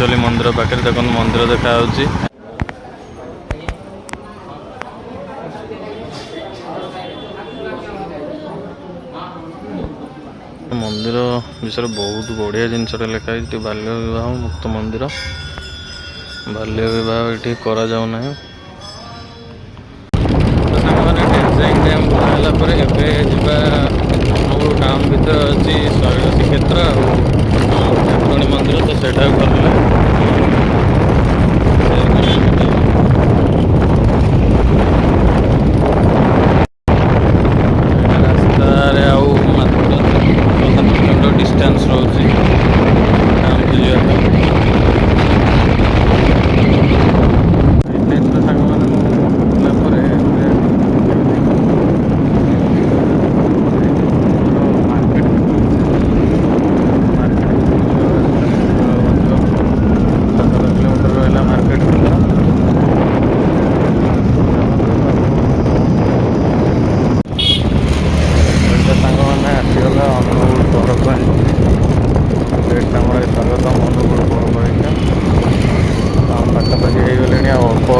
ପହଞ୍ଚିଗଲି ମନ୍ଦିର ପାଖରେ। ଦେଖନ୍ତୁ ମନ୍ଦିର ଦେଖାଯାଉଛି। ମନ୍ଦିର ବିଷୟରେ ବହୁତ ବଢ଼ିଆ ଜିନିଷଟା ଲେଖା ହେଇଛି। ବାଲ୍ୟ ବିବାହ ମୁକ୍ତ ମନ୍ଦିର। ବାଲ୍ୟ ବିବାହ ଏଠି କରାଯାଉନାହିଁ। ସାଙ୍ଗମାନେ ଡ୍ୟାନ୍ସିଂ ଡ୍ୟାମ୍ ହେଲା ପରେ ଏବେ ଯିବା ଅନୁଗୁଳ ଟାଉନ୍ ଭିତରେ ଅଛି ଶୈଳ ଶ୍ରୀକ୍ଷେତ୍ର ଆଉ ଠାକୁରାଣୀ ମନ୍ଦିର, ତ ସେଠାକୁ ଗଲେ ରାସ୍ତାରେ ଆଉ ମାତ୍ର 7 କିଲୋମିଟର ଡିଷ୍ଟାନ୍ସ ରହୁଛି ଟାଉନ୍କୁ ଯିବା ପାଇଁ। ସାଙ୍ଗମାନେ ପହଞ୍ଚିଲା ପରେ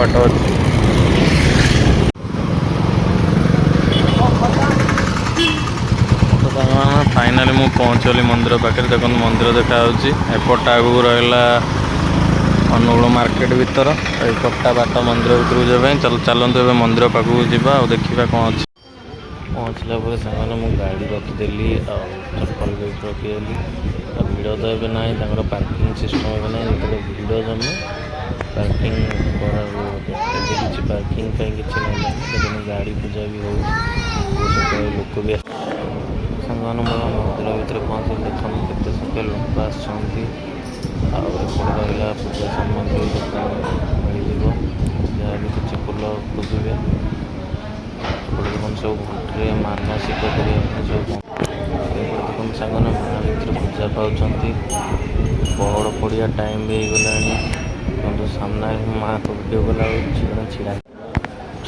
ବାଟ ଅଛି। ଫାଇନାଲି ମୁଁ ପହଞ୍ଚିଗଲି ମନ୍ଦିର ପାଖରେ। ଦେଖନ୍ତୁ ମନ୍ଦିର ଦେଖାଯାଉଛି। ଏପଟଟା ଆଗକୁ ରହିଲା ଅନୁଗୁଳ ମାର୍କେଟ ଭିତର, ଏପଟଟା ବାଟ ମନ୍ଦିର ଭିତରକୁ ଯିବା ପାଇଁ। ଚାଲନ୍ତୁ ଏବେ ମନ୍ଦିର ପାଖକୁ ଯିବା ଆଉ ଦେଖିବା କ'ଣ ଅଛି। ପହଞ୍ଚିଲା ପରେ ସାଙ୍ଗମାନେ ମୁଁ ଗାଡ଼ି ରଖିଦେଲି ଆଉ ଚପଲ ବି ରଖିଦେଲି। ଆଉ ଭିଡ଼ ତ ଏବେ ନାହିଁ, ତାଙ୍କର ପାର୍କିଂ ସିଷ୍ଟମ୍ ଏବେ ନାହିଁ। ଯେତେବେଳେ ଭିଡ଼ ଜମେ ପାର୍କିଂ କରାହୁଏ ବୋଧେ। ଏବେ କିଛି ପାର୍କିଂ ପାଇଁ କିଛି ନେଲେନି। ଦେଖନ୍ତୁ ଗାଡ଼ି ପୂଜା ବି ହେଉଛି, ଲୋକ ବି ସାଙ୍ଗମାନେ ମୋର ମନ୍ଦିର ଭିତରେ ପହଞ୍ଚିଲେ ଦେଖନ୍ତୁ କେତେ ସଂଖ୍ୟା ଲୋକ ଆସିଛନ୍ତି। ଆଉ ଏପଟେ ରହିଲା ପୂଜା ସାମଗ୍ରୀ ଦୋକାନ ମିଳିଯିବ, ଯାହା ବି କିଛି ଫୁଲ ଖୋଜିବେ। ଏପଟେ ଦେଖନ୍ତୁ ସବୁ ଘଣ୍ଟିରେ ମାନସିକ କରିବା ପାଇଁ ସବୁ। ଏପଟେ ଦେଖନ୍ତୁ ସାଙ୍ଗମାନେ ମା ଭିତରେ ପୂଜା ପାଉଛନ୍ତି। ପହଡ଼ ପଡ଼ିଆ ଟାଇମ୍ ବି ହେଇଗଲାଣି। ଦେଖନ୍ତୁ ସାମ୍ନାରେ ମାଆଙ୍କ ଭିଡ଼ିଓ କଲାବେଳକୁ ଜଣେ ଛିଡ଼ା।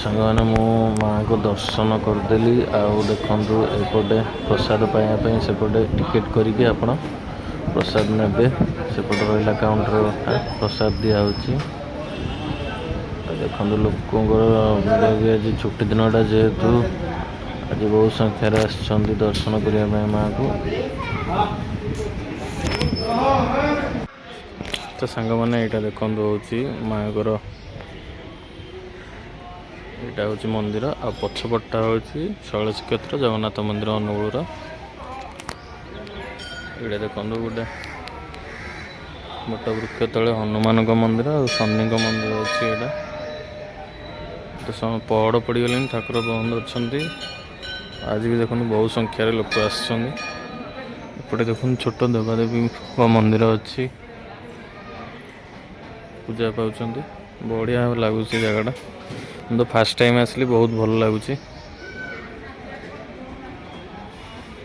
ସାଙ୍ଗମାନେ ମୁଁ ମାଆଙ୍କୁ ଦର୍ଶନ କରିଦେଲି। ଆଉ ଦେଖନ୍ତୁ ଏପଟେ ପ୍ରସାଦ ପାଇବା ପାଇଁ ସେପଟେ ଟିକେଟ୍ କରିକି ଆପଣ ପ୍ରସାଦ ନେବେ। ସେପଟେ ରହିଲା କାଉଣ୍ଟର, ପ୍ରସାଦ ଦିଆହେଉଛି। ଦେଖନ୍ତୁ ଲୋକଙ୍କର ଭିଡ଼ ବି ଆଜି ଛୁଟି ଦିନଟା ଯେହେତୁ ଆଜି ବହୁ ସଂଖ୍ୟାରେ ଆସିଛନ୍ତି ଦର୍ଶନ କରିବା ପାଇଁ ମାଆଙ୍କୁ। ତ ସାଙ୍ଗମାନେ ଏଇଟା ଦେଖନ୍ତୁ ହେଉଛି ମାଆଙ୍କର, ଏଇଟା ହେଉଛି ମନ୍ଦିର। ଆଉ ପଛପଟଟା ହେଉଛି ଶୈଳ ଶ୍ରୀକ୍ଷେତ୍ର ଜଗନ୍ନାଥ ମନ୍ଦିର ଅନୁଗୁଳର। ଏଇଟା ଦେଖନ୍ତୁ ଗୋଟେ ବଟ ବୃକ୍ଷ ତଳେ ହନୁମାନଙ୍କ ମନ୍ଦିର ଆଉ ଶନିଙ୍କ ମନ୍ଦିର ଅଛି। ଏଇଟା ତ ପହଡ଼ ପଡ଼ିଗଲେଣି, ଠାକୁର ବନ୍ଦ ଅଛନ୍ତି। ଆଜି ବି ଦେଖନ୍ତୁ ବହୁ ସଂଖ୍ୟାରେ ଲୋକ ଆସିଛନ୍ତି। ଏପଟେ ଦେଖନ୍ତୁ ଛୋଟ ଦେବାଦେବୀଙ୍କ ମନ୍ଦିର ଅଛି, ପୂଜା ପାଉଛନ୍ତି। ବଢ଼ିଆ ଲାଗୁଛି ଜାଗାଟା। ମୁଁ ତ ଫାଷ୍ଟ ଟାଇମ୍ ଆସିଲି, ବହୁତ ଭଲ ଲାଗୁଛି।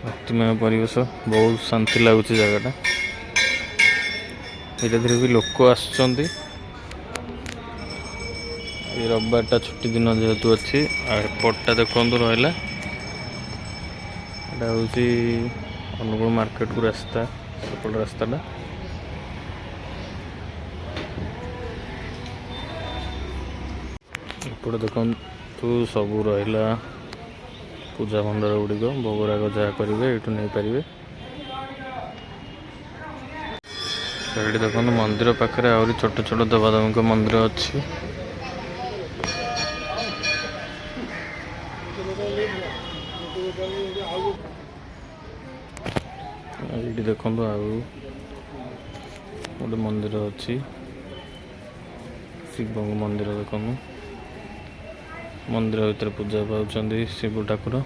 ଭକ୍ତିମୟ ପରିବେଶ, ବହୁତ ଶାନ୍ତି ଲାଗୁଛି ଜାଗାଟା। ଧୀରେ ଧୀରେ ବି ଲୋକ ଆସୁଛନ୍ତି। ଏଇ ରବିବାରଟା ଛୁଟି ଦିନ ଯେହେତୁ ଅଛି। ଆଉ ଏପଟଟା ଦେଖନ୍ତୁ ରହିଲା, ଏଇଟା ହେଉଛି ଅନୁଗୁଳ ମାର୍କେଟକୁ ରାସ୍ତା, ସେପଟ ରାସ୍ତାଟା। ଏପଟେ ଦେଖନ୍ତୁ ସବୁ ରହିଲା ପୂଜା ମଣ୍ଡଳ ଗୁଡ଼ିକ, ଭୋଗରାଗ ଯାହା କରିବେ ଏଇଠୁ ନେଇପାରିବେ। ଏଇଠି ଦେଖନ୍ତୁ ମନ୍ଦିର ପାଖରେ ଆହୁରି ଛୋଟ ଛୋଟ ଦେବାଦେବୀଙ୍କ ମନ୍ଦିର ଅଛି। ଏଇଠି ଦେଖନ୍ତୁ ଆଉ ଗୋଟେ ମନ୍ଦିର ଅଛି, ଶିବଙ୍କ ମନ୍ଦିର। ଦେଖନ୍ତୁ ମନ୍ଦିର ଭିତରେ ପୂଜା ପାଉଛନ୍ତି ଶିବ ଠାକୁର।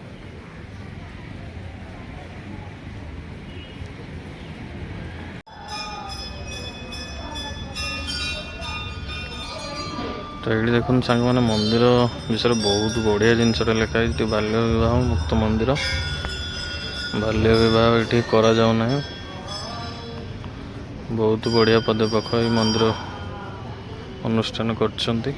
ତ ଏଇଠି ଦେଖନ୍ତୁ ସାଙ୍ଗମାନେ ମନ୍ଦିର ବିଷୟରେ ବହୁତ ବଢ଼ିଆ ଜିନିଷଟା ଲେଖା ହେଇଛି। ବାଲ୍ୟ ବିବାହ ମୁକ୍ତ ମନ୍ଦିର। ବାଲ୍ୟ ବିବାହ ଏଠି କରାଯାଉନାହିଁ। ବହୁତ ବଢ଼ିଆ ପଦକ୍ଷେପ ଏଇ ମନ୍ଦିର ଅନୁଷ୍ଠାନ କରିଛନ୍ତି।